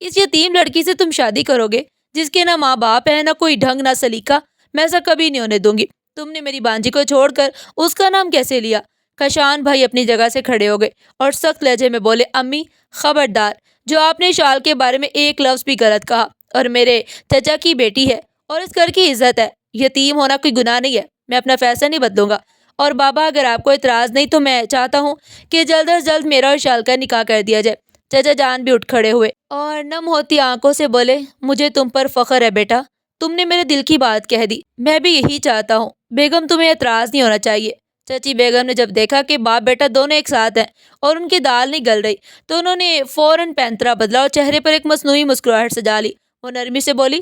اس یتیم لڑکی سے تم شادی کرو گے جس کے نہ ماں باپ ہے، نہ کوئی ڈھنگ نہ سلیقہ؟ میں ایسا کبھی نہیں ہونے دوں گی۔ تم نے میری بانجی کو چھوڑ کر اس کا نام کیسے لیا؟ کشان بھائی اپنی جگہ سے کھڑے ہو گئے اور سخت لہجے میں بولے، امی خبردار، جو آپ نے شال کے بارے میں ایک لفظ بھی غلط کہا، اور میرے چچا کی بیٹی ہے اور اس گھر کی عزت ہے، یتیم ہونا کوئی گناہ نہیں ہے، میں اپنا فیصلہ نہیں بدلوں گا۔ اور بابا اگر آپ کو اعتراض نہیں تو میں چاہتا ہوں کہ جلد از جلد میرا اور شال کا نکاح کر دیا جائے۔ چچا جان بھی اٹھ کھڑے ہوئے اور نم ہوتی آنکھوں سے بولے، مجھے تم پر فخر ہے بیٹا، تم نے میرے دل کی بات کہہ دی، میں بھی یہی چاہتا ہوں۔ بیگم تمہیں اعتراض نہیں ہونا چاہیے۔ چچی بیگم نے جب دیکھا کہ باپ بیٹا دونوں ایک ساتھ ہیں اور ان کی دال نہیں گل رہی تو انہوں نے فوراً پینترا بدلا اور چہرے پر ایک مصنوعی مسکراہٹ سجا لی۔ وہ نرمی سے بولی،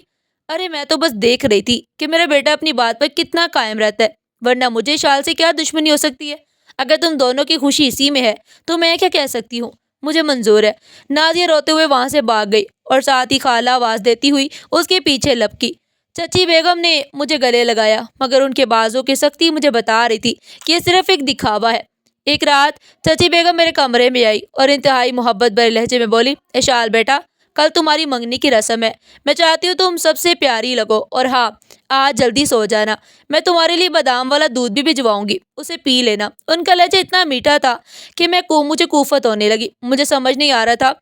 ارے میں تو بس دیکھ رہی تھی کہ میرا بیٹا اپنی بات پر کتنا قائم رہتا ہے، ورنہ مجھے شال سے کیا دشمنی ہو سکتی ہے؟ اگر تم دونوں کی خوشی اسی میں ہے تو میں کیا کہہ سکتی ہوں؟ مجھے منظور ہے۔ نازیہ روتے ہوئے وہاں سے بھاگ گئی اور ساتھ ہی خالہ آواز دیتی ہوئی اس کے پیچھے لپکی۔ چچی بیگم نے مجھے گلے لگایا مگر ان کے بازو کی سختی مجھے بتا رہی تھی کہ یہ صرف ایک دکھاوا ہے۔ ایک رات چچی بیگم میرے کمرے میں آئی اور انتہائی محبت بھرے لہجے میں بولی، اشال بیٹا، کل تمہاری منگنی کی رسم ہے، میں چاہتی ہوں تم سب سے پیاری لگو، اور ہاں آج جلدی سو جانا، میں تمہارے لیے بادام والا دودھ بھی بھجواؤں گی، اسے پی لینا۔ ان کا لہجہ اتنا میٹھا تھا کہ مجھے کوفت ہونے لگی۔ مجھے سمجھ نہیں آ رہا تھا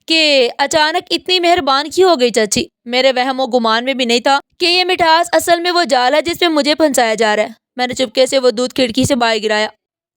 کہ اچانک اتنی مہربان کیوں ہو گئی چچی۔ میرے وہم و گمان میں بھی نہیں تھا کہ یہ مٹھاس اصل میں وہ جال ہے جس پہ مجھے پھنسایا جا رہا ہے۔ میں نے چپکے سے وہ دودھ کھڑکی سے باہر گرایا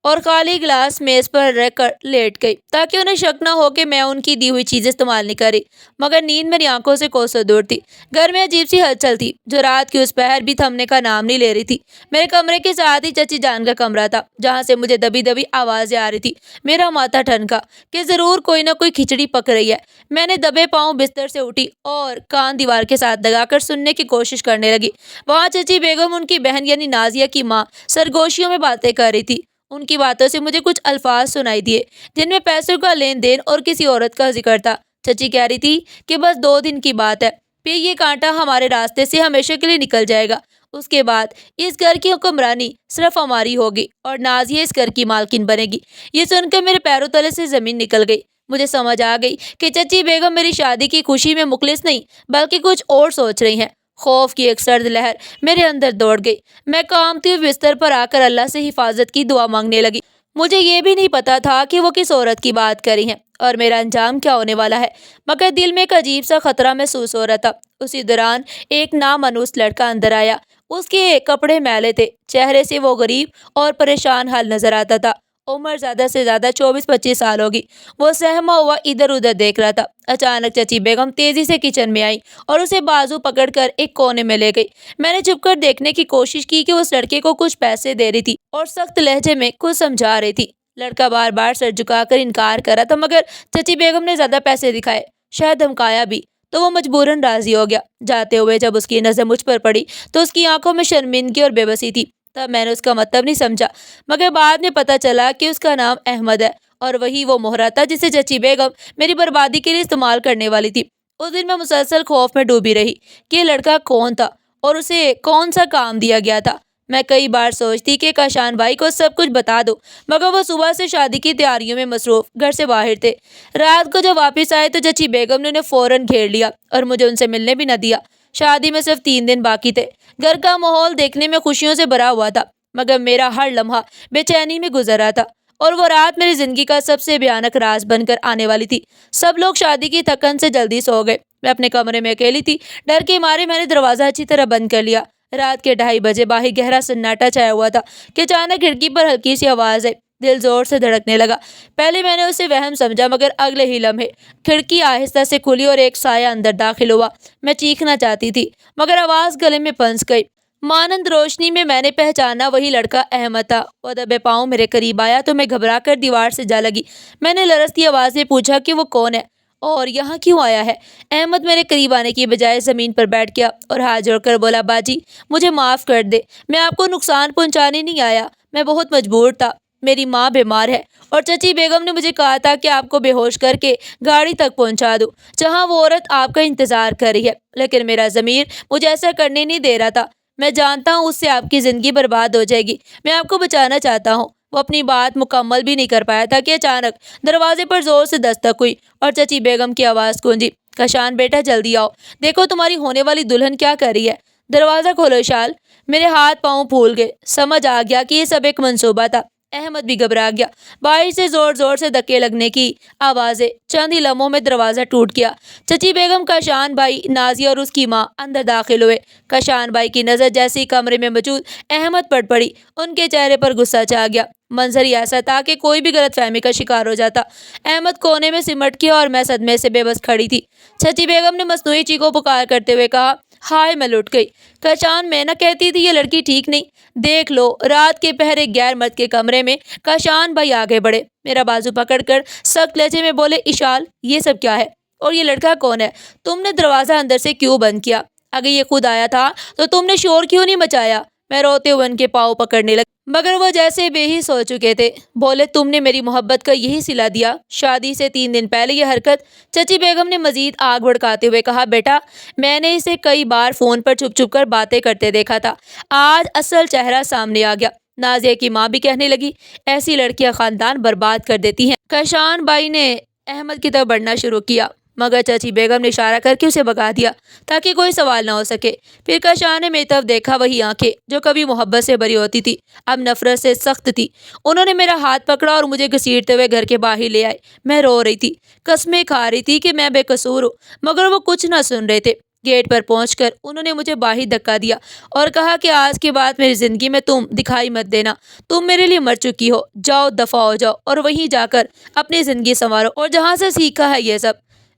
اور خالی گلاس میز پر رکھ کر لیٹ گئی تاکہ انہیں شک نہ ہو کہ میں ان کی دی ہوئی چیزیں استعمال نہیں کر رہی، مگر نیند میری آنکھوں سے کوسوں دور تھی۔ گھر میں عجیب سی ہلچل تھی جو رات کی اس پہر بھی تھمنے کا نام نہیں لے رہی تھی۔ میرے کمرے کے ساتھ ہی چچی جان کا کمرہ تھا جہاں سے مجھے دبی دبی آوازیں آ رہی تھی۔ میرا ماتھا ٹھنکا کہ ضرور کوئی نہ کوئی کھچڑی پک رہی ہے۔ میں نے دبے پاؤں بستر سے اٹھی اور کان دیوار کے ساتھ لگا کر سننے کی کوشش کرنے لگی۔ وہاں چچی بیگم ان کی بہن یعنی نازیہ کی ماں سرگوشیوں میں باتیں کر رہی تھی۔ ان کی باتوں سے مجھے کچھ الفاظ سنائی دیے جن میں پیسوں کا لین دین اور کسی عورت کا ذکر تھا۔ چچی کہہ رہی تھی کہ بس 2 دن کی بات ہے، پھر یہ کانٹا ہمارے راستے سے ہمیشہ کے لیے نکل جائے گا۔ اس کے بعد اس گھر کی حکمرانی صرف ہماری ہوگی اور نازیہ اس گھر کی مالکن بنے گی۔ یہ سن کر میرے پیروں تلے سے زمین نکل گئی۔ مجھے سمجھ آ گئی کہ چچی بیگم میری شادی کی خوشی میں مخلص نہیں بلکہ کچھ اور سوچ رہی ہیں۔ خوف کی ایک سرد لہر میرے اندر دوڑ گئی۔ میں کانپتے ہوئے بستر پر آ کر اللہ سے حفاظت کی دعا مانگنے لگی۔ مجھے یہ بھی نہیں پتا تھا کہ وہ کس عورت کی بات کر رہی ہیں اور میرا انجام کیا ہونے والا ہے، مگر دل میں ایک عجیب سا خطرہ محسوس ہو رہا تھا۔ اسی دوران ایک نامانوس لڑکا اندر آیا۔ اس کے کپڑے میلے تھے، چہرے سے وہ غریب اور پریشان حال نظر آتا تھا۔ عمر زیادہ سے زیادہ 24-25 سال ہوگی۔ وہ سہما ہوا ادھر ادھر دیکھ رہا تھا۔ اچانک چچی بیگم تیزی سے کچن میں آئی اور اسے بازو پکڑ کر ایک کونے میں لے گئی۔ میں نے چھپ کر دیکھنے کی کوشش کی کہ اس لڑکے کو کچھ پیسے دے رہی تھی اور سخت لہجے میں کچھ سمجھا رہی تھی۔ لڑکا بار بار سر جھکا کر انکار کر رہا تھا مگر چچی بیگم نے زیادہ پیسے دکھائے، شاید دھمکایا بھی، تو وہ مجبوراً راضی ہو گیا۔ جاتے ہوئے جب اس کی نظر مجھ پر پڑی تو اس کی آنکھوں میں شرمندگی اور بے بسی تھی۔ تب میں نے اس کا مطلب نہیں سمجھا مگر بعد میں پتہ چلا کہ اس کا نام احمد ہے اور وہی وہ مہرا تھا جسے چچی بیگم میری بربادی کے لیے استعمال کرنے والی تھی۔ اس دن میں مسلسل خوف میں ڈوبی رہی کہ یہ لڑکا کون تھا اور اسے کون سا کام دیا گیا تھا۔ میں کئی بار سوچتی کہ کاشان بھائی کو سب کچھ بتا دو مگر وہ صبح سے شادی کی تیاریوں میں مصروف گھر سے باہر تھے۔ رات کو جب واپس آئے تو چچی بیگم نے انہیں فوراً گھیر لیا اور مجھے ان سے ملنے بھی نہ دیا۔ شادی میں صرف 3 دن باقی تھے۔ گھر کا ماحول دیکھنے میں خوشیوں سے بھرا ہوا تھا مگر میرا ہر لمحہ بے چینی میں گزر رہا تھا، اور وہ رات میری زندگی کا سب سے بھیانک راز بن کر آنے والی تھی۔ سب لوگ شادی کی تھکن سے جلدی سو گئے۔ میں اپنے کمرے میں اکیلی تھی۔ ڈر کے مارے میں نے دروازہ اچھی طرح بند کر لیا۔ رات کے 2:30 بجے باہر گہرا سناٹا چھایا ہوا تھا کہ اچانک کھڑکی پر ہلکی سی آواز آئی۔ دل زور سے دھڑکنے لگا۔ پہلے میں نے اسے وہم سمجھا مگر اگلے ہی لمحے کھڑکی آہستہ سے کھلی اور ایک سایہ اندر داخل ہوا۔ میں چیخنا چاہتی تھی مگر آواز گلے میں پھنس گئی۔ مانند روشنی میں نے پہچانا وہی لڑکا احمد تھا۔ وہ دبے پاؤں میرے قریب آیا تو میں گھبرا کر دیوار سے جا لگی۔ میں نے لرزتی آواز میں پوچھا کہ وہ کون ہے اور یہاں کیوں آیا ہے؟ احمد میرے قریب آنے کی بجائے زمین پر بیٹھ گیا اور ہاتھ جوڑ کر بولا، باجی مجھے معاف کر دے، میں آپ کو نقصان پہنچانے نہیں آیا، میں بہت مجبور تھا، میری ماں بیمار ہے اور چچی بیگم نے مجھے کہا تھا کہ آپ کو بے ہوش کر کے گاڑی تک پہنچا دوں جہاں وہ عورت آپ کا انتظار کر رہی ہے، لیکن میرا ضمیر مجھے ایسا کرنے نہیں دے رہا تھا۔ میں جانتا ہوں اس سے آپ کی زندگی برباد ہو جائے گی، میں آپ کو بچانا چاہتا ہوں۔ وہ اپنی بات مکمل بھی نہیں کر پایا تھا کہ اچانک دروازے پر زور سے دستک ہوئی اور چچی بیگم کی آواز گونجی، کشان بیٹا جلدی آؤ، دیکھو تمہاری ہونے والی دلہن کیا کر رہی ہے۔ دروازہ کھولو اشال۔ میرے ہاتھ پاؤں پھول گئے، سمجھ آ گیا کہ یہ سب ایک منصوبہ تھا۔ احمد بھی گھبرا گیا، باہر سے زور زور سے دھکے لگنے کی آوازیں، چند ہی لمحوں میں دروازہ ٹوٹ گیا۔ چچی بیگم، کشان بھائی، نازیہ اور اس کی ماں اندر داخل ہوئے۔ کشان بھائی کی نظر جیسے ہی کمرے میں موجود احمد پر پڑی، ان کے چہرے پر غصہ چھا گیا۔ منظر ہی ایسا تھا کہ کوئی بھی غلط فہمی کا شکار ہو جاتا۔ احمد کونے میں سمٹ کے اور میں صدمے سے بے بس کھڑی تھی۔ چچی بیگم نے مصنوعی چیخو پکار کرتے ہوئے کہا، ہائے میں لٹ گئی۔ کشان، میں نہ کہتی تھی یہ لڑکی ٹھیک نہیں؟ دیکھ لو، رات کے پہر ایک غیر مرد کے کمرے میں۔ کشان بھائی آگے بڑھے، میرا بازو پکڑ کر سخت لہجے میں بولے، اشال یہ سب کیا ہے؟ اور یہ لڑکا کون ہے؟ تم نے دروازہ اندر سے کیوں بند کیا؟ اگر یہ خود آیا تھا تو تم نے شور کیوں نہیں مچایا؟ میں روتے ہوئے ان کے پاؤں پکڑنے لگی، مگر وہ جیسے بے حس ہو چکے تھے۔ بولے، تم نے میری محبت کا یہی صلہ دیا؟ شادی سے 3 دن پہلے یہ حرکت؟ چچی بیگم نے مزید آگ بھڑکاتے ہوئے کہا، بیٹا میں نے اسے کئی بار فون پر چھپ چھپ کر باتیں کرتے دیکھا تھا، آج اصل چہرہ سامنے آ گیا۔ نازیہ کی ماں بھی کہنے لگی، ایسی لڑکیاں خاندان برباد کر دیتی ہیں۔ کشان بھائی نے احمد کی طرف بڑھنا شروع کیا، مگر چچی بیگم نے اشارہ کر کے اسے بھگا دیا تاکہ کوئی سوال نہ ہو سکے۔ پھر کشان نے میری طرف دیکھا، وہی آنکھیں جو کبھی محبت سے بھری ہوتی تھی اب نفرت سے سخت تھی۔ انہوں نے میرا ہاتھ پکڑا اور مجھے گھسیٹتے ہوئے گھر کے باہر لے آئے۔ میں رو رہی تھی، قسمیں کھا رہی تھی کہ میں بے قصور ہوں، مگر وہ کچھ نہ سن رہے تھے۔ گیٹ پر پہنچ کر انہوں نے مجھے باہر دھکا دیا اور کہا کہ آج کے بعد میری زندگی میں تم دکھائی مت دینا، تم میرے لیے مر چکی ہو، جاؤ دفع ہو جاؤ اور وہیں جا کر اپنی زندگی سنوارو اور جہاں سے سیکھا ہے یہ سب۔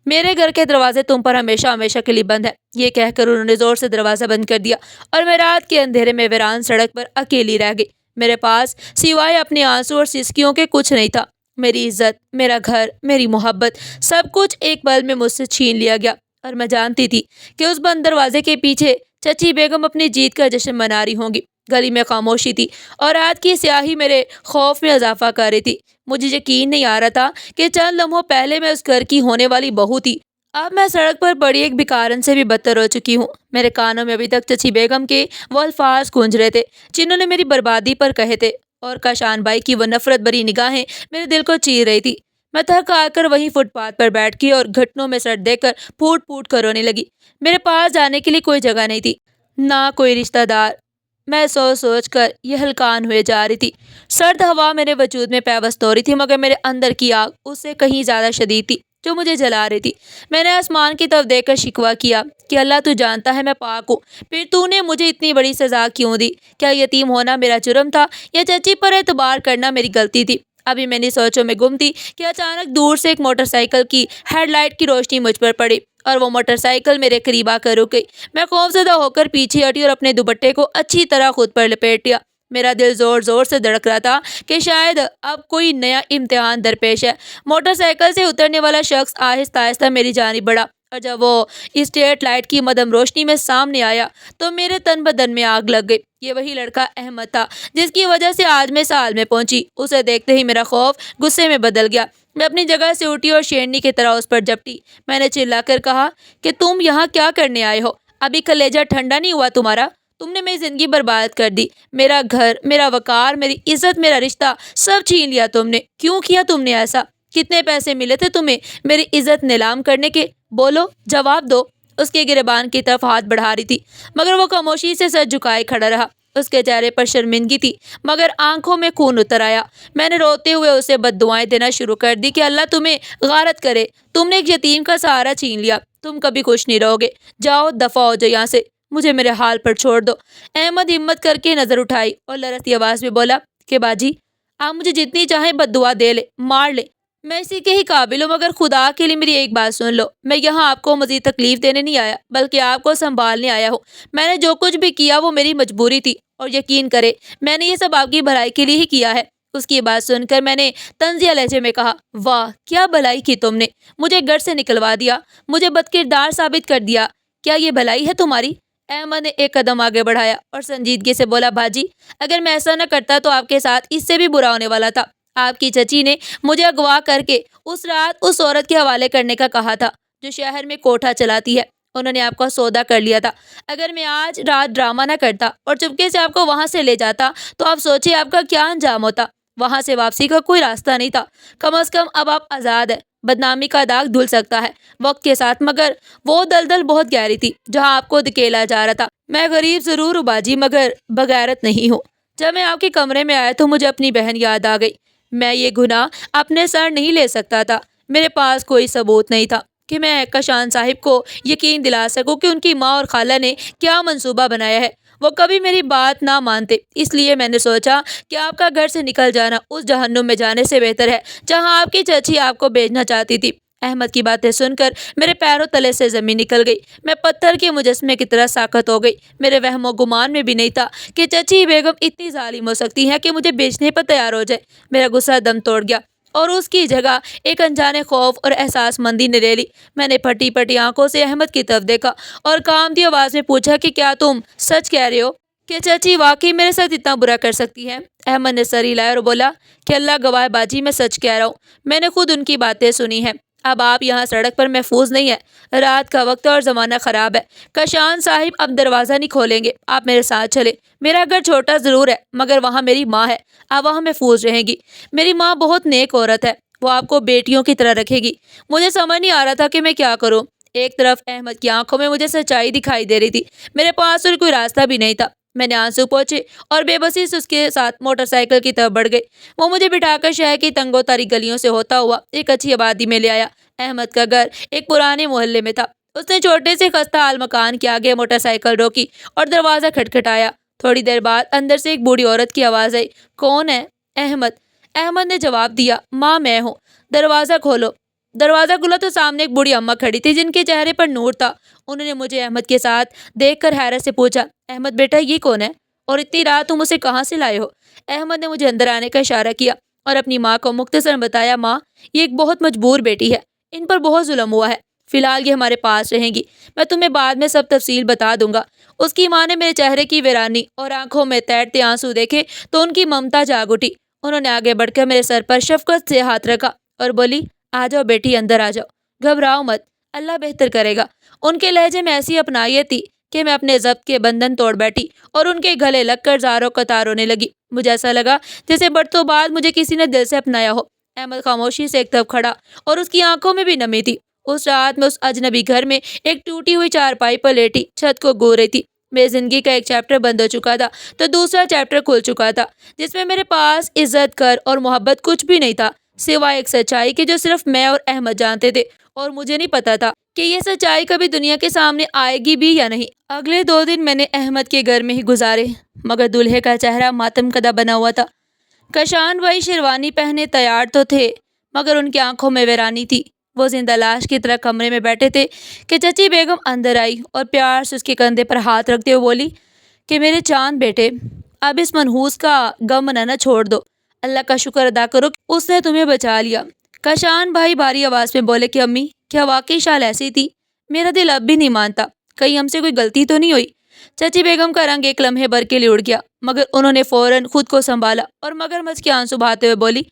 میرے گھر کے دروازے تم پر ہمیشہ ہمیشہ کے لیے بند ہے۔ یہ کہہ کر انہوں نے زور سے دروازہ بند کر دیا اور میں رات کے اندھیرے میں ویران سڑک پر اکیلی رہ گئی۔ میرے پاس سوائے اپنے آنسو اور سسکیوں کے کچھ نہیں تھا۔ میری عزت، میرا گھر، میری محبت، سب کچھ ایک پل میں مجھ سے چھین لیا گیا، اور میں جانتی تھی کہ اس بند دروازے کے پیچھے چچی بیگم اپنی جیت کا جشن منا رہی ہوں گی۔ گلی میں خاموشی تھی اور رات کی سیاہی میرے خوف میں اضافہ کر رہی تھی۔ مجھے یقین نہیں آ رہا تھا کہ چند لمحوں پہلے میں اس گھر کی ہونے والی بہو تھی، اب میں سڑک پر پڑی ایک بھکارن سے بھی بدتر ہو چکی ہوں۔ میرے کانوں میں ابھی تک چچی بیگم کے وہ الفاظ گونج رہے تھے جنہوں نے میری بربادی پر کہے تھے، اور کشان بھائی کی وہ نفرت بری نگاہیں میرے دل کو چیر رہی تھی۔ میں تھک ہار کر وہیں فٹ پاتھ پر بیٹھ گئی اور گھٹنوں میں سر دے کر پھوٹ پھوٹ کر رونے لگی۔ میرے پاس جانے کے لیے کوئی جگہ نہیں تھی، نہ کوئی رشتہ دار۔ میں سوچ سوچ کر یہ ہلکان ہوئے جا رہی تھی۔ سرد ہوا میرے وجود میں پیوست ہو رہی تھی، مگر میرے اندر کی آگ اس سے کہیں زیادہ شدید تھی جو مجھے جلا رہی تھی۔ میں نے آسمان کی طرف دیکھ کر شکوہ کیا کہ اللہ تو جانتا ہے میں پاک ہوں، پھر تو نے مجھے اتنی بڑی سزا کیوں دی؟ کیا یتیم ہونا میرا جرم تھا یا چچی پر اعتبار کرنا میری غلطی تھی؟ ابھی میں نے سوچوں میں گم تھی کہ اچانک دور سے ایک موٹر سائیکل کی ہیڈ لائٹ کی روشنی مجھ پر پڑی اور وہ موٹر سائیکل میرے قریب آ کر رک گئی۔ میں خوفزدہ ہو کر پیچھے ہٹی اور اپنے دوپٹے کو اچھی طرح خود پر لپیٹ لیا۔ میرا دل زور زور سے دھڑک رہا تھا کہ شاید اب کوئی نیا امتحان درپیش ہے۔ موٹر سائیکل سے اترنے والا شخص آہستہ آہستہ میری جانب بڑھا، اور جب وہ اسٹریٹ لائٹ کی مدھم روشنی میں سامنے آیا تو میرے تن بدن میں آگ لگ گئی۔ یہ وہی لڑکا احمد تھا جس کی وجہ سے آج میں سال میں پہنچی۔ اسے دیکھتے ہی میرا خوف غصے میں بدل گیا۔ میں اپنی جگہ سے اٹھی اور شیرنی کی طرح اس پر جھپٹی۔ میں نے چلا کر کہا کہ تم یہاں کیا کرنے آئے ہو؟ ابھی کلیجہ ٹھنڈا نہیں ہوا تمہارا؟ تم نے میری زندگی برباد کر دی، میرا گھر، میرا وقار، میری عزت، میرا رشتہ، سب چھین لیا تم نے۔ کیوں کیا تم نے ایسا؟ کتنے پیسے ملے تھے تمہیں میری عزت نیلام کرنے کے؟ بولو، جواب دو۔ اس کے گریبان کی طرف ہاتھ بڑھا رہی تھی، مگر وہ خاموشی سے سر جھکائے کھڑا رہا۔ اس کے چہرے پر شرمندگی تھی، مگر آنکھوں میں خون اتر آیا۔ میں نے روتے ہوئے اسے بد دعائیں دینا شروع کر دی کہ اللہ تمہیں غارت کرے، تم نے ایک یتیم کا سہارا چھین لیا، تم کبھی خوش نہیں رہو گے، جاؤ دفع ہو جاؤ یہاں سے، مجھے میرے حال پر چھوڑ دو۔ احمد ہمت کر کے نظر اٹھائی اور لرزتی آواز میں بولا کہ باجی، آپ مجھے جتنی چاہیں بد دعا دے لے، مار لے، میں اسی کے ہی قابل ہوں، مگر خدا کے لیے میری ایک بات سن لو، میں یہاں آپ کو مزید تکلیف دینے نہیں آیا بلکہ آپ کو سنبھالنے آیا ہوں۔ میں نے جو کچھ بھی کیا وہ میری مجبوری تھی، اور یقین کرے میں نے یہ سب آپ کی بھلائی کے لیے ہی کیا ہے۔ اس کی بات سن کر میں نے طنزیہ لہجے میں کہا، واہ کیا بھلائی کی تم نے، مجھے گھر سے نکلوا دیا، مجھے بدکردار ثابت کر دیا، کیا یہ بھلائی ہے تمہاری؟ احمد نے ایک قدم آگے بڑھایا اور سنجیدگی سے بولا، باجی اگر میں ایسا نہ کرتا تو آپ کے ساتھ اس سے بھی برا ہونے والا تھا۔ آپ کی چچی نے مجھے اغوا کر کے اس رات اس عورت کے حوالے کرنے کا کہا تھا جو شہر میں کوٹھا چلاتی ہے۔ انہوں نے آپ کا سودا کر لیا تھا۔ اگر میں آج رات ڈرامہ نہ کرتا اور چپکے سے آپ کو وہاں سے لے جاتا تو آپ سوچے آپ کا کیا انجام ہوتا۔ وہاں سے واپسی کا کوئی راستہ نہیں تھا، کم از کم اب آپ آزاد ہیں، بدنامی کا داغ دھل سکتا ہے وقت کے ساتھ، مگر وہ دلدل بہت گہری تھی جہاں آپ کو دھکیلا جا رہا تھا۔ میں غریب ضرور ہوں باجی، مگر بغیرت نہیں ہوں۔ جب میں آپ کے کمرے میں آیا تو مجھے اپنی بہن یاد آ گئی۔ میں یہ گناہ اپنے سر نہیں لے سکتا تھا۔ میرے پاس کوئی ثبوت نہیں تھا کہ میں کشان صاحب کو یقین دلا سکوں کہ ان کی ماں اور خالہ نے کیا منصوبہ بنایا ہے۔ وہ کبھی میری بات نہ مانتے، اس لیے میں نے سوچا کہ آپ کا گھر سے نکل جانا اس جہنم میں جانے سے بہتر ہے جہاں آپ کی چچی آپ کو بھیجنا چاہتی تھی۔ احمد کی باتیں سن کر میرے پیروں تلے سے زمین نکل گئی۔ میں پتھر کے مجسمے کی طرح ساکت ہو گئی۔ میرے وہم و گمان میں بھی نہیں تھا کہ چچی بیگم اتنی ظالم ہو سکتی ہے کہ مجھے بیچنے پر تیار ہو جائے۔ میرا غصہ دم توڑ گیا اور اس کی جگہ ایک انجانے خوف اور احساس مندی نے لے لی۔ میں نے پھٹی پھٹی آنکھوں سے احمد کی طرف دیکھا اور کانپتی آواز میں پوچھا کہ کیا تم سچ کہہ رہے ہو کہ چچی واقعی میرے ساتھ اتنا برا کر سکتی ہے؟ احمد نے سر ہلایا اور بولا کہ اللہ گواہ باجی، میں سچ کہہ رہا ہوں۔ میں نے خود ان کی باتیں سنی ہیں۔ اب آپ یہاں سڑک پر محفوظ نہیں ہیں، رات کا وقت اور زمانہ خراب ہے۔ کشان صاحب اب دروازہ نہیں کھولیں گے، آپ میرے ساتھ چلے۔ میرا گھر چھوٹا ضرور ہے مگر وہاں میری ماں ہے، آپ وہاں محفوظ رہیں گی۔ میری ماں بہت نیک عورت ہے، وہ آپ کو بیٹیوں کی طرح رکھے گی۔ مجھے سمجھ نہیں آ رہا تھا کہ میں کیا کروں۔ ایک طرف احمد کی آنکھوں میں مجھے سچائی دکھائی دے رہی تھی، میرے پاس اور کوئی راستہ بھی نہیں تھا۔ میں نے آنسو پوچھے اور بے بسی سے اس کے ساتھ موٹر سائیکل کی طرف بڑھ گئی۔ وہ مجھے بٹھا کر شہر کی تنگو تاریک گلیوں سے ہوتا ہوا ایک اچھی آبادی میں لے آیا۔ احمد کا گھر ایک پرانے محلے میں تھا۔ اس نے چھوٹے سے خستہ حال مکان کے آگے موٹر سائیکل روکی اور دروازہ کھٹکھٹایا۔ تھوڑی دیر بعد اندر سے ایک بوڑھی عورت کی آواز آئی، کون ہے؟ احمد۔ احمد نے جواب دیا، ماں میں ہوں، دروازہ کھولو۔ دروازہ کھلا تو سامنے ایک بوڑھی اماں کھڑی تھی جن کے چہرے پر نور تھا۔ انہوں نے مجھے احمد کے ساتھ دیکھ کر حیرت سے پوچھا، احمد بیٹا یہ کون ہے اور اتنی رات تم اسے کہاں سے لائے ہو؟ احمد نے مجھے اندر آنے کا اشارہ کیا اور اپنی ماں کو مختصر بتایا، ماں یہ ایک بہت مجبور بیٹی ہے، ان پر بہت ظلم ہوا ہے، فی الحال یہ ہمارے پاس رہیں گی، میں تمہیں بعد میں سب تفصیل بتا دوں گا۔ اس کی ماں نے میرے چہرے کی ویرانی اور آنکھوں میں تیرتے آنسو دیکھے تو ان کی ممتا جاگ اٹھی۔ انہوں نے آگے بڑھ کر میرے سر پر شفقت سے ہاتھ رکھا اور بولی، آ جاؤ بیٹی، اندر آ جاؤ، گھبراؤ مت، اللہ بہتر کرے گا۔ ان کے لہجے میں ایسی اپنائیت تھی کہ میں اپنے ضبط کے بندھن توڑ بیٹھی اور ان کے گلے لگ کر زاروں قطار ہونے لگی۔ مجھے ایسا لگا جیسے برسوں بعد مجھے کسی نے دل سے اپنایا ہو۔ احمد خاموشی سے ایک طرف کھڑا اور اس کی آنکھوں میں بھی نمی تھی۔ اس رات میں اس اجنبی گھر میں ایک ٹوٹی ہوئی چارپائی پر لیٹی چھت کو گو رہی تھی۔ میری زندگی کا ایک چیپٹر بند ہو چکا تھا تو دوسرا چیپٹر کھل چکا تھا، جس میں میرے پاس عزت کر اور محبت کچھ بھی نہیں تھا سوائے ایک سچائی کہ جو صرف میں اور احمد جانتے تھے، اور مجھے نہیں پتا تھا کہ یہ سچائی کبھی دنیا کے سامنے آئے گی بھی یا نہیں۔ اگلے 2 دن میں نے احمد کے گھر میں ہی گزارے، مگر دولہے کا چہرہ ماتم کدہ بنا ہوا تھا۔ کشان بھائی شیروانی پہنے تیار تو تھے مگر ان کی آنکھوں میں ویرانی تھی۔ وہ زندہ لاش کی طرح کمرے میں بیٹھے تھے کہ چچی بیگم اندر آئی اور پیار سے اس کے کندھے پر ہاتھ رکھتے ہوئے بولی کہ میرے چاند بیٹے، اب اس منحوس کا غم منانا چھوڑ دو، اللہ کا شکر ادا کرو کہ اس نے تمہیں بچا لیا۔ کشان بھائی بھاری آواز میں بولے کہ امی، کیا واقعی شال ایسی تھی؟ میرا دل اب بھی نہیں مانتا، کہیں ہم سے کوئی غلطی تو نہیں ہوئی؟ چچی بیگم کا رنگ ایک لمحے بھر کے لیے اڑ گیا، مگر انہوں نے فوراً خود کو سنبھالا اور مگرمچھ کے آنسو بہاتے ہوئے بولی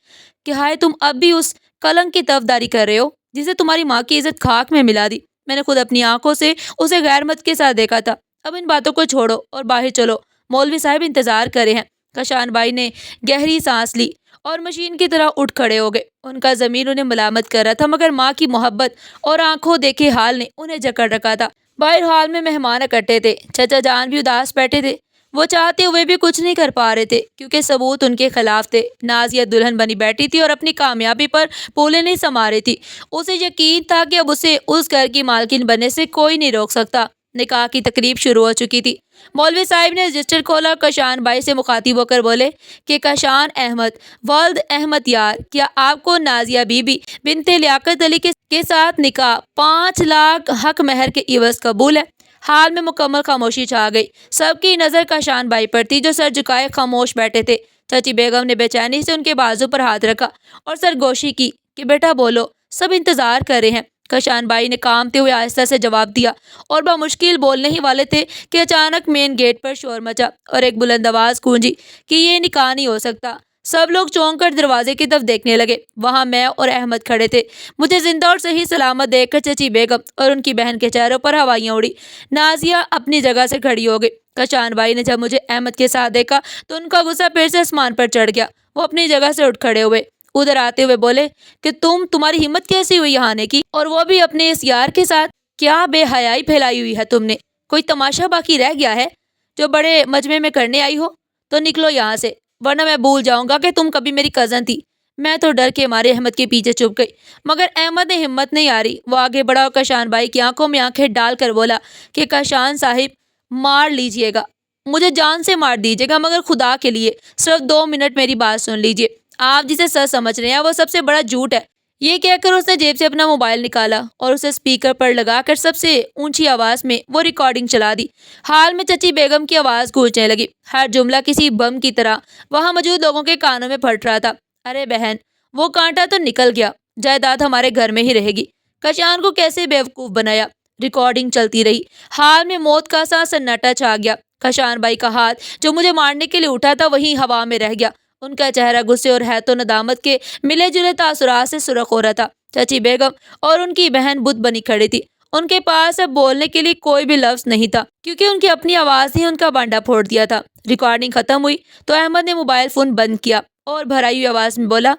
کہ ہائے، تم اب بھی اس کلنک کی طرفداری کر رہے ہو جسے تمہاری ماں کی عزت خاک میں ملا دی۔ میں نے خود اپنی آنکھوں سے اسے غیر مت کے ساتھ دیکھا تھا۔ اب ان باتوں کو چھوڑو اور باہر چلو، مولوی صاحب انتظار کر رہے ہیں۔ کشان بھائی نے گہری سانس لی اور مشین کی طرح اٹھ کھڑے ہو گئے۔ ان کا ضمیر انہیں ملامت کر رہا تھا مگر ماں کی محبت اور آنکھوں دیکھے حال نے انہیں جکڑ رکھا تھا۔ باہر ہال میں مہمان اکٹھے تھے، چچا جان بھی اداس بیٹھے تھے۔ وہ چاہتے ہوئے بھی کچھ نہیں کر پا رہے تھے کیونکہ ثبوت ان کے خلاف تھے۔ نازیہ دلہن بنی بیٹھی تھی اور اپنی کامیابی پر پھولے نہیں سما رہی تھی۔ اسے یقین تھا کہ اب اسے اس گھر کی مالکن بننے سے کوئی نہیں روک سکتا۔ نکاح کی تقریب شروع ہو چکی تھی۔ مولوی صاحب نے رجسٹر کھولا اور کشان بھائی سے مخاطب ہو کر بولے کہ کشان احمد ولد احمد یار، کیا آپ کو نازیہ بی بی بنت لیاقت علی کے ساتھ نکاح 5 لاکھ حق مہر کے عوض قبول ہے؟ حال میں مکمل خاموشی چھا گئی۔ سب کی نظر کشان بھائی پر تھی جو سر جھکائے خاموش بیٹھے تھے۔ چچی بیگم نے بے چینی سے ان کے بازو پر ہاتھ رکھا اور سرگوشی کی کہ بیٹا بولو، سب انتظار کر رہے ہیں۔ کشان بھائی نے کانپتے ہوئے آہستہ سے جواب دیا اور بمشکل بولنے ہی والے تھے کہ اچانک مین گیٹ پر شور مچا اور ایک بلند آواز گونجی کہ یہ نکاح نہیں ہو سکتا۔ سب لوگ چونک کر دروازے کی طرف دیکھنے لگے۔ وہاں میں اور احمد کھڑے تھے۔ مجھے زندہ اور صحیح سلامت دیکھ کر چچی بیگم اور ان کی بہن کے چہروں پر ہوائیاں اڑی۔ نازیہ اپنی جگہ سے کھڑی ہو گئی۔ کشان بھائی نے جب مجھے احمد کے ساتھ دیکھا تو ان کا غصہ پھر سے آسمان پر چڑھ گیا۔ وہ اپنی جگہ سے اٹھ کھڑے ہوئے ادھر آتے ہوئے بولے کہ تمہاری ہمت کیسی ہوئی یہاں آنے کی، اور وہ بھی اپنے اس یار کے ساتھ؟ کیا بے حیائی پھیلائی ہوئی ہے تم نے؟ کوئی تماشا باقی رہ گیا ہے جو بڑے مجمع میں کرنے آئی ہو؟ تو نکلو یہاں سے، ورنہ میں بھول جاؤں گا کہ تم کبھی میری کزن تھی۔ میں تو ڈر کے مارے احمد کے پیچھے چھپ گئی، مگر احمد نے ہمت نہیں آ رہی۔ وہ آگے بڑھا اور کاشان بھائی کی آنکھوں میں آنکھیں ڈال کر بولا کہ کاشان صاحب، مار لیجئے گا، مجھے جان سے مار دیجیے گا، مگر خدا کے لیے صرف 2 منٹ میری بات سن لیجیے۔ آپ جسے سچ سمجھ رہے ہیں وہ سب سے بڑا جھوٹ ہے۔ یہ کہہ کر اس نے جیب سے اپنا موبائل نکالا اور اسے اسپیکر پر لگا کر سب سے اونچی آواز میں وہ ریکارڈنگ چلا دی۔ حال میں چچی بیگم کی آواز گونجنے لگی، ہر جملہ کسی بم کی طرح وہاں موجود لوگوں کے کانوں میں پھٹ رہا تھا۔ ارے بہن، وہ کانٹا تو نکل گیا، جائیداد ہمارے گھر میں ہی رہے گی۔ کاشان کو کیسے بیوقوف بنایا۔ ریکارڈنگ چلتی رہی۔ حال میں موت کا سا سناٹا چھا گیا۔ کاشان بھائی کا ہاتھ جو مجھے مارنے کے لیے اٹھا تھا وہیں ہوا میں رہ گیا۔ ان کا چہرہ غصے اور حیرت و ندامت کے ملے جلے تاثرات سے سرخ ہو رہا تھا۔ چچی بیگم اور ان کی بہن بت بنی کھڑی تھی۔ ان کے پاس اب بولنے کے لیے کوئی بھی لفظ نہیں تھا، کیونکہ ان کی اپنی آواز نے ان کا بانڈا پھوڑ دیا تھا۔ ریکارڈنگ ختم ہوئی تو احمد نے موبائل فون بند کیا اور بھرائی ہوئی آواز میں بولا،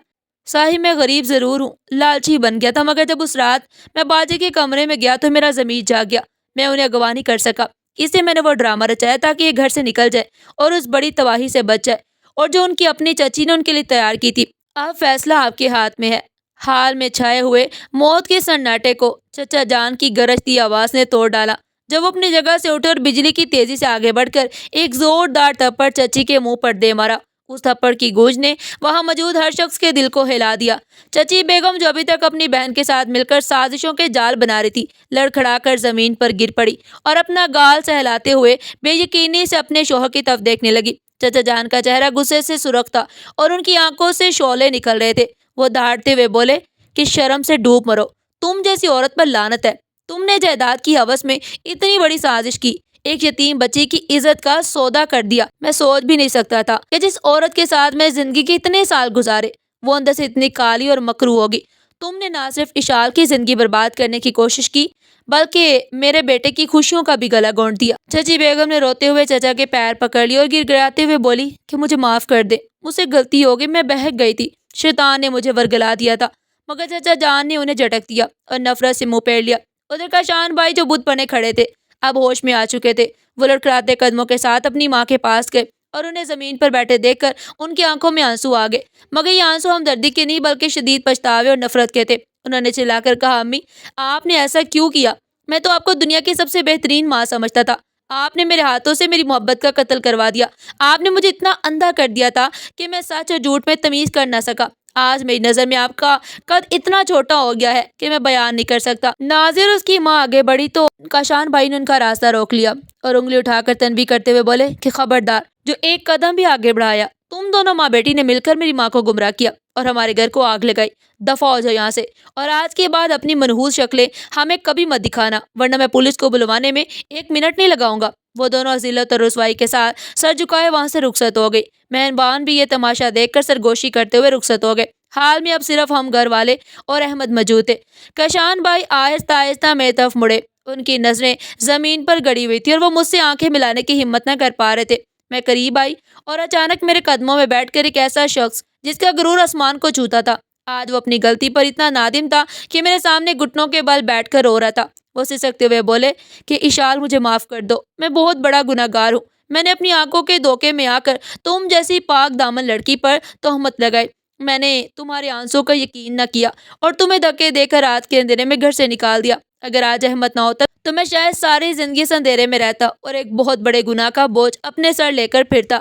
صاحب میں غریب ضرور ہوں، لالچی بن گیا تھا، مگر جب اس رات میں باجی کے کمرے میں گیا تو میرا ضمیر جاگ گیا۔ میں انہیں اغوا نہیں کر سکا، اس لیے میں نے وہ ڈرامہ رچایا تاکہ یہ گھر سے نکل جائے اور اس بڑی تباہی سے بچ جائے، اور جو ان کی اپنی چچی نے ان کے لیے تیار کی تھی۔ اب فیصلہ آپ کے ہاتھ میں ہے۔ حال میں چھائے ہوئے موت کے سناٹے کو چچا جان کی گرجتی آواز نے توڑ ڈالا، جب وہ اپنی جگہ سے اٹھے اور بجلی کی تیزی سے آگے بڑھ کر ایک زوردار تھپڑ چچی کے منہ پر دے مارا۔ اس تھپڑ کی گونج نے وہاں موجود ہر شخص کے دل کو ہلا دیا۔ چچی بیگم جو ابھی تک اپنی بہن کے ساتھ مل کر سازشوں کے جال بنا رہی تھی، لڑکھڑا کر زمین پر گر پڑی اور اپنا گال سہلاتے ہوئے بے یقینی سے اپنے شوہر کی طرف دیکھنے لگی۔ چچا جان کا چہرہ غصے سے سرخ تھا اور ان کی آنکھوں سے شعلے نکل رہے تھے۔ وہ دہاڑتے ہوئے بولے کہ شرم سے ڈوب مرو، تم جیسی عورت پر لعنت ہے۔ تم نے جائیداد کی ہوس میں اتنی بڑی سازش کی، ایک یتیم بچی کی عزت کا سودا کر دیا۔ میں سوچ بھی نہیں سکتا تھا کہ جس عورت کے ساتھ میں زندگی کے اتنے سال گزارے وہ اندر سے اتنی کالی اور مکروہ ہوگی۔ تم نے نہ صرف اشال کی زندگی برباد کرنے کی کوشش کی بلکہ میرے بیٹے کی خوشیوں کا بھی گلا گھونٹ دیا۔ چچی بیگم نے روتے ہوئے چچا کے پیر پکڑ لیے اور گر گڑاتے ہوئے بولی کہ مجھے معاف کر دے، مجھ سے غلطی ہو گئی، میں بہک گئی تھی، شیطان نے مجھے ورگلا دیا تھا۔ مگر چچا جان نے انہیں جھٹک دیا اور نفرت سے منہ پھیر لیا۔ ادھر کاشان بھائی جو بت بنے کھڑے تھے اب ہوش میں آ چکے تھے۔ وہ لڑکھڑاتے قدموں کے ساتھ اپنی ماں کے پاس گئے اور انہیں زمین پر بیٹھے دیکھ کر ان کی آنکھوں میں آنسو آ گئے، مگر یہ آنسو ہمدردی کے نہیں بلکہ شدید پچھتاوے اور نفرت کے تھے۔ انہوں نے چلا کر کہا، امی آپ نے ایسا کیوں کیا؟ میں تو آپ کو دنیا کی سب سے بہترین ماں سمجھتا تھا، آپ نے میرے ہاتھوں سے میری محبت کا قتل کروا دیا۔ آپ نے مجھے اتنا اندھا کر دیا تھا کہ میں سچ اور جھوٹ میں تمیز کر نہ سکا۔ آج میری نظر میں آپ کا قد اتنا چھوٹا ہو گیا ہے کہ میں بیان نہیں کر سکتا۔ ناظر اس کی ماں آگے بڑھی تو کاشان بھائی نے ان کا راستہ روک لیا اور انگلی اٹھا کر تنبیہ کرتے ہوئے بولے کہ خبردار، جو ایک قدم بھی آگے بڑھایا، تم دونوں ماں بیٹی نے مل کر میری ماں کو گمراہ کیا اور ہمارے گھر کو آگ لگائی۔ دفع ہو جاؤ یہاں سے، اور آج کے بعد اپنی منحوس شکلیں ہمیں کبھی مت دکھانا، ورنہ میں پولیس کو بلوانے میں 1 منٹ نہیں لگاؤں گا۔ وہ دونوں ذلت اور رسوائی کے ساتھ سر جھکائے وہاں سے رخصت ہو گئی۔ مہربان بھی یہ تماشا دیکھ کر سرگوشی کرتے ہوئے رخصت ہو گئے۔ حال میں اب صرف ہم گھر والے اور احمد موجود تھے۔ کاشان بھائی آہستہ آہستہ میری طرف مڑے، ان کی نظریں زمین پر گڑی ہوئی تھی اور وہ مجھ سے آنکھیں ملانے کی ہمت نہ کر پا رہے تھے۔ میں قریب آئی اور اچانک میرے قدموں میں بیٹھ کر ایک ایسا شخص جس کا غرور آسمان کو چھوتا تھا، آج وہ اپنی غلطی پر اتنا نادم تھا کہ میرے سامنے گھٹنوں کے بل بیٹھ کر رو رہا تھا۔ وہ سسکتے ہوئے بولے کہ اشال مجھے معاف کر دو، میں بہت بڑا گناہ گار ہوں۔ میں نے اپنی آنکھوں کے دھوکے میں آ کر تم جیسی پاک دامن لڑکی پر تہمت لگائی۔ میں نے تمہارے آنسوں کا یقین نہ کیا اور تمہیں دھکے دے کر رات کے اندھیرے میں گھر سے نکال دیا۔ اگر آج احمد نہ ہوتا تو میں شاید ساری زندگی اس اندھیرے میں رہتا اور ایک بہت بڑے گناہ کا بوجھ اپنے سر لے کر پھرتا۔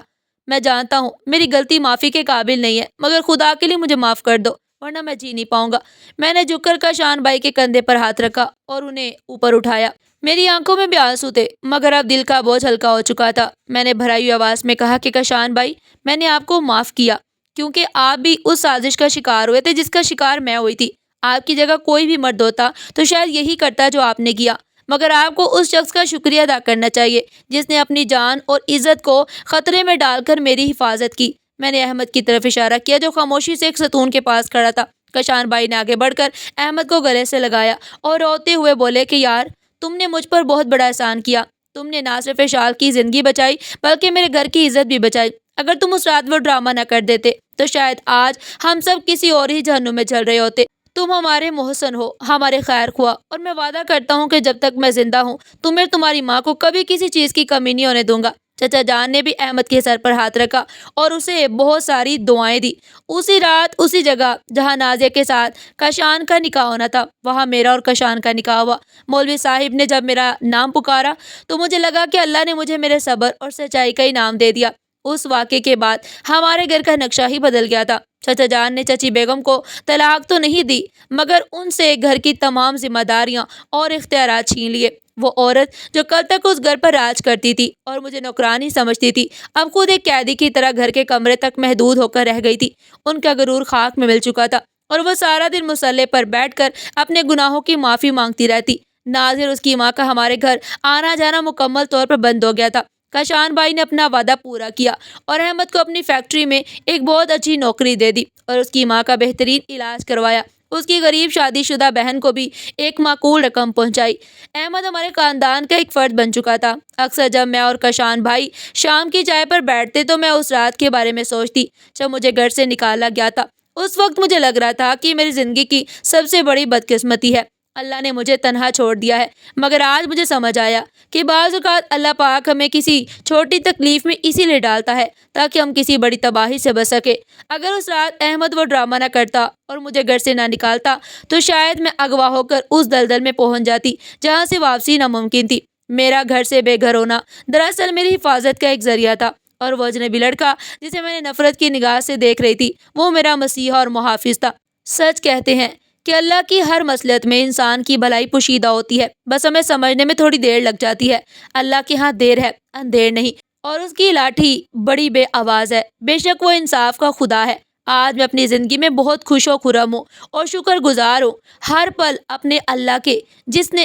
میں جانتا ہوں میری غلطی معافی کے قابل نہیں ہے، مگر خدا کے لیے مجھے معاف کر دو، ورنہ میں جی نہیں پاؤں گا۔ میں نے جھک کر کاشان بھائی کے کندھے پر ہاتھ رکھا اور انہیں اوپر اٹھایا۔ میری آنکھوں میں بھی آنسو تھے، مگر اب دل کا بوجھ ہلکا ہو چکا تھا۔ میں نے بھرائی ہوئی آواز میں کہا کہ کاشان بھائی، میں نے آپ کو معاف کیا، کیونکہ آپ بھی اس سازش کا شکار ہوئے تھے جس کا شکار میں ہوئی تھی۔ آپ کی جگہ کوئی بھی مرد ہوتا تو شاید یہی کرتا جو آپ نے کیا، مگر آپ کو اس شخص کا شکریہ ادا کرنا چاہیے جس نے اپنی جان اور عزت کو خطرے میں ڈال کر میری حفاظت کی۔ میں نے احمد کی طرف اشارہ کیا جو خاموشی سے ایک ستون کے پاس کھڑا تھا۔ کاشان بھائی نے آگے بڑھ کر احمد کو گلے سے لگایا اور روتے ہوئے بولے کہ یار، تم نے مجھ پر بہت بڑا احسان کیا، تم نے نہ صرف اشال کی زندگی بچائی بلکہ میرے گھر کی عزت بھی بچائی۔ اگر تم اس رات وہ ڈرامہ نہ کر دیتے تو شاید آج ہم سب کسی اور ہی جہنم میں جل رہے ہوتے۔ تم ہمارے محسن ہو، ہمارے خیر خواہ، اور میں وعدہ کرتا ہوں کہ جب تک میں زندہ ہوں تمہیں تمہاری ماں کو کبھی کسی چیز کی کمی نہیں ہونے دوں گا۔ چچا جان نے بھی احمد کے سر پر ہاتھ رکھا اور اسے بہت ساری دعائیں دی۔ اسی رات اسی جگہ جہاں نازیہ کے ساتھ کاشان کا نکاح ہونا تھا وہاں میرا اور کاشان کا نکاح ہوا۔ مولوی صاحب نے جب میرا نام پکارا تو مجھے لگا کہ اللہ نے مجھے میرے صبر اور سچائی کا انعام دے دیا۔ اس واقعے کے بعد ہمارے گھر کا نقشہ ہی بدل گیا تھا۔ چچا جان نے چچی بیگم کو طلاق تو نہیں دی مگر ان سے گھر کی تمام ذمہ داریاں اور اختیارات چھین لیے۔ وہ عورت جو کل تک اس گھر پر راج کرتی تھی اور مجھے نوکرانی سمجھتی تھی اب خود ایک قیدی کی طرح گھر کے کمرے تک محدود ہو کر رہ گئی تھی۔ ان کا غرور خاک میں مل چکا تھا اور وہ سارا دن مصلے پر بیٹھ کر اپنے گناہوں کی معافی مانگتی رہتی۔ ناظر اس کی ماں کا ہمارے گھر آنا جانا مکمل طور پر بند ہو گیا تھا۔ کاشان بھائی نے اپنا وعدہ پورا کیا اور احمد کو اپنی فیکٹری میں ایک بہت اچھی نوکری دے دی اور اس کی ماں کا بہترین علاج کروایا۔ اس کی غریب شادی شدہ بہن کو بھی ایک معقول رقم پہنچائی۔ احمد ہمارے خاندان کا ایک فرد بن چکا تھا۔ اکثر جب میں اور کاشان بھائی شام کی چائے پر بیٹھتے تو میں اس رات کے بارے میں سوچتی جب مجھے گھر سے نکالا گیا تھا۔ اس وقت مجھے لگ رہا تھا کہ میری زندگی کی سب سے بڑی بدقسمتی ہے، اللہ نے مجھے تنہا چھوڑ دیا ہے۔ مگر آج مجھے سمجھ آیا کہ بعض اوقات اللہ پاک ہمیں کسی چھوٹی تکلیف میں اسی لیے ڈالتا ہے تاکہ ہم کسی بڑی تباہی سے بچ سکے۔ اگر اس رات احمد وہ ڈرامہ نہ کرتا اور مجھے گھر سے نہ نکالتا تو شاید میں اغوا ہو کر اس دلدل میں پہنچ جاتی جہاں سے واپسی ناممکن تھی۔ میرا گھر سے بے گھر ہونا دراصل میری حفاظت کا ایک ذریعہ تھا اور وہ اجنبی لڑکا جسے میں نے نفرت کی نگاہ سے دیکھ رہی تھی وہ میرا مسیحا اور محافظ تھا۔ سچ کہتے ہیں کہ اللہ کی ہر مصلحت میں انسان کی بھلائی پوشیدہ ہوتی ہے، بس ہمیں سمجھنے میں تھوڑی دیر لگ جاتی ہے۔ اللہ کے ہاں دیر ہے اندھیر نہیں، اور اس کی لاٹھی بڑی بے آواز ہے۔ بے شک وہ انصاف کا خدا ہے۔ آج میں اپنی زندگی میں بہت خوش و خرم ہوں اور شکر گزار ہوں ہر پل اپنے اللہ کے جس نے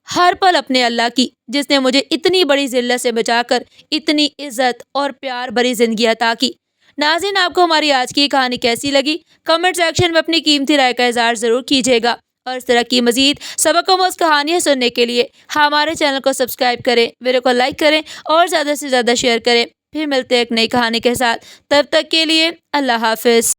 ہر پل اپنے اللہ کی جس نے مجھے اتنی بڑی ذلت سے بچا کر اتنی عزت اور پیار بھری زندگی عطا کی۔ ناظرین، آپ کو ہماری آج کی کہانی کیسی لگی؟ کمنٹ سیکشن میں اپنی قیمتی رائے کا اظہار ضرور کیجیے گا اور اس طرح کی مزید سبق آموز کہانیاں سننے کے لیے ہمارے چینل کو سبسکرائب کریں، ویڈیو کو لائک کریں اور زیادہ سے زیادہ شیئر کریں۔ پھر ملتے ہیں ایک نئی کہانی کے ساتھ، تب تک کے لیے اللہ حافظ۔